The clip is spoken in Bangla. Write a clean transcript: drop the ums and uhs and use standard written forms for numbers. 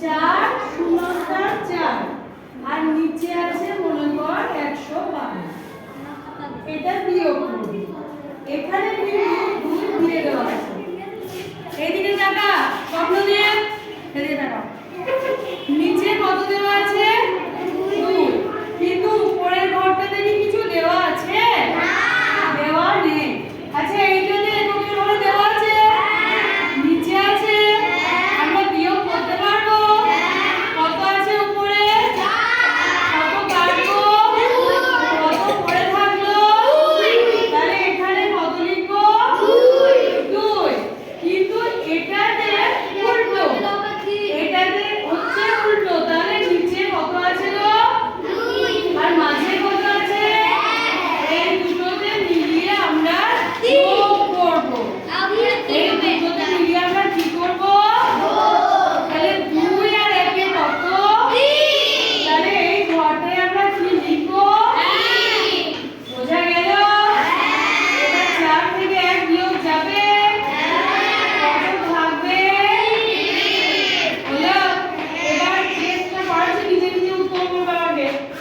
4 শূন্যস্থান 4 আর নিচে আছে মনে কর 112 এটা বিয়োগ করবি এখানে কিন্তু 2 দিয়ে দেওয়া আছে এইদিকে টাকা স্বপ্ন দিয়ে এদিকে টাকা